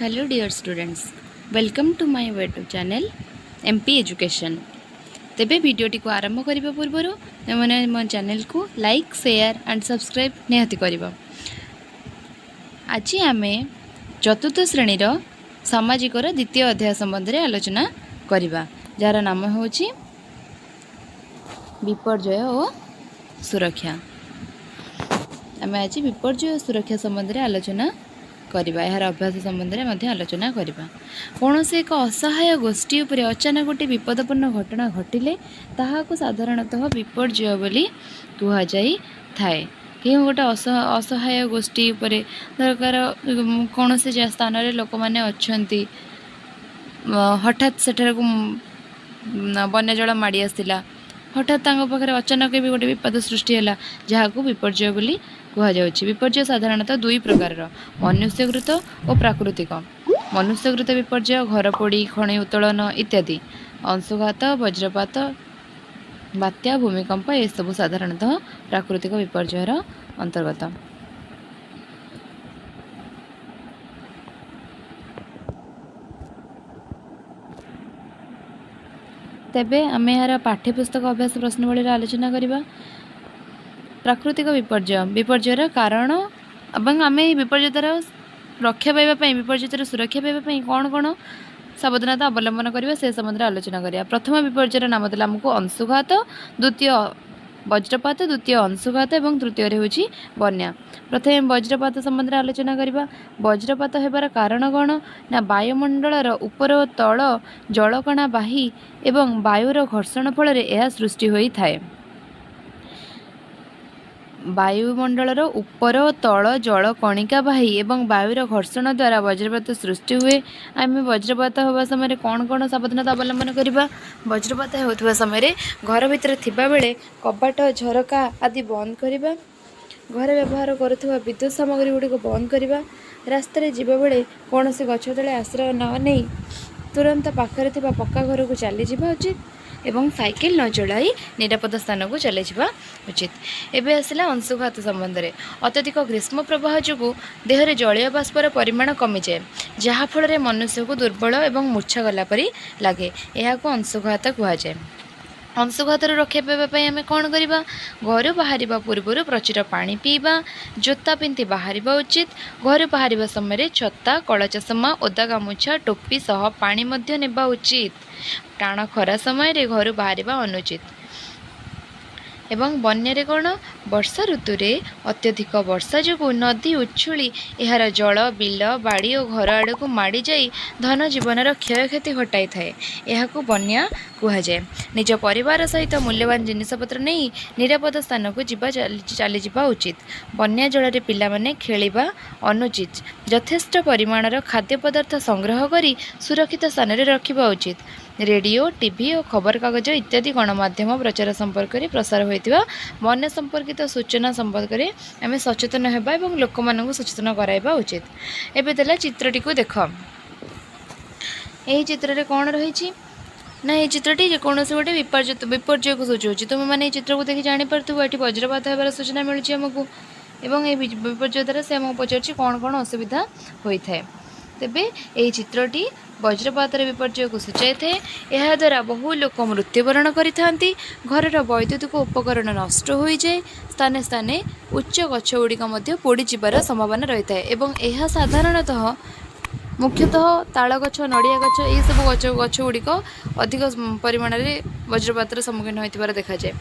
Hello dear students, welcome to my YouTube channel MP Education। तेबे वीडियोटी को आरंभ करने पूर्व मैंने मो चैनल को लाइक शेयर एंड सब्सक्राइब निहाती करबा। आज आम चतुर्थ श्रेणीर सामाजिकर द्वितीय अध्याय संबंध में आलोचना करबा, जार नाम होची विपर्यय और सुरक्षा। आम आज विपर्यय और सुरक्षा संबंध में आलोचना करबा, यार अभ्यास संबंध में आलोचना करबा। कौन से एक असहाय गोष्ठी उपरे अचानक गोटे विपदपूर्ण घटना घटिले ताहाको साधारणतः विपर्यय बोली कुहा जाई थाए। कि गोटे असहाय गोष्ठी उपरे दरकार कौन से स्थान रे लोक माने अछंती, हठात सेठार को बन्या जल माड़ी आसला, हठात तांको पाखरे अचानक भी गोटे विपद सृष्टि है जहाँ विपर्यय बोली कुहा जाउछि। विपर्यय साधारणतः दुई प्रकार, मनुष्यकृत और प्राकृतिक। मनुष्यकृत विपर्यय घरपोड़ी, खनि उत्तोलन इत्यादि, अंशुघात, वज्रपात, बात्या, भूमिकंप ये सब साधारणतः प्राकृतिक विपर्ययर अंतर्गत। तेबे आमे यार पाठ्यपुस्तक अभ्यास प्रश्नावली आलोचना करबा। प्राकृतिक विपर्यय, विपर्ययर कारण एवं आम विपर्यय द्वारा रक्षा पाइबा, विपर्यय सुरक्षा पाइबा कौन कौन सावधानता अवलंबन करवा से संबंध में आलोचना करिया। प्रथम विपर्ययर नाम देला आमको अंशुघात, द्वितीय वज्रपात, द्वितीय अंशुघात और तृतीय होची बन्या। प्रथम वज्रपात संबंध में आलोचना करबा। वज्रपात हेबार कारण कौन ना वायुमंडलर उपर और तल जलकणा बाही एवं वायुर घर्षण फल यह सृष्टि होई थाए। वायुमंडलर उपर तल जल कणिका बाही एवं वायुर घर्षण द्वारा वज्रपात सृष्टि हुए। आम वज्रपात होगा समय कौन कौन सावधानता अवलंबन करबा। वज्रपात होता समय घर भितर थिबा बेले कबाट, झरका आदि बंद करबा। घर व्यवहार करुवा विद्युत सामग्री गुड़ी को बंद करबा। रास्ता रे जीवा बेले कौन से गछ तले आश्रय न नहीं तुरंत पाखरे थिबा पक्का घर को चली जावा उचित एवं साइकिल न चलाई निरापद स्थान को चली जावा उचित। एबे आसला अंशुघात संबंध में। अत्यधिक ग्रीष्म प्रवाह जो देहरे जलीय बाष्पर परिमाण कमी जाए, जहाँफल मनुष्य को दुर्बल एवं मूर्छा गला परी लगे, यह अंशुघात कहुए। अंशुघात रक्षा पाइबा आम कौन करवा, घर बाहर पूर्व प्रचुर पानी पीवा, जोता पिंधि बाहर उचित। घर बाहर समय छता, कला चषमा, ओदा गामुछा, टोपी सह पानी नेबा उचित। टाण खरा समय घर बाहर अनुचित। एवं बन्यारे कौन, वर्षा ऋतु रे अत्यधिक वर्षा जो नदी उछुली यार जल बिल बाड़ी और घर आड़ को माड़ी जाई धन जीवन क्षयक्षति घटाई थाए, यह बन्या कहुए। निज परिवार सहित मूल्यवान जिनपतर नहीं निरापद स्थान को चली जावा उचित। बन्या जल रे पिला माने खेलिबा अनुचित। यथेष्ट परिमाणर खाद्य पदार्थ संग्रह करी सुरक्षित स्थान रे रखिबा उचित। रेडियो, टीवी और खबर कागज इत्यादि गणमाध्यम प्रचार संपर्क में प्रसार होता बन्या संपर्कित सूचना संपर्क में आम सचेतन होगा और लोक मानक सचेतन कराइबा उचित। एबे देला चित्रटी को देख। यही चित्र रे कौन रही ना, ये चित्रटी जेकोसी गोटे विपर्यय को सूचाऊँ। तुम मैंने चित्र को देखिए जापरु ये वज्रपात होबार सूचना मिलूँ आमको एवं ये विपर्यय द्वारा से आमको पचार कौन कौन असुविधा होता है। तेबे यही चित्रटी वज्रपात विपर्यय को सूचाई थे। यह द्वारा बहु लोक मृत्युवरण करिथांती। घरर वैद्युतिक उपकरण नष्ट हो जाए। स्थाने स्थाने उच्च गछ गुड़िक पोड़ी जीवार संभावना रही है एवं यह साधारणतः मुख्यतः ताल गछ, नड़िया गछ ये सब गछ गुड़िक अधिक परिमाण में वज्रपातर सम्मुखीन होता देखा जाए।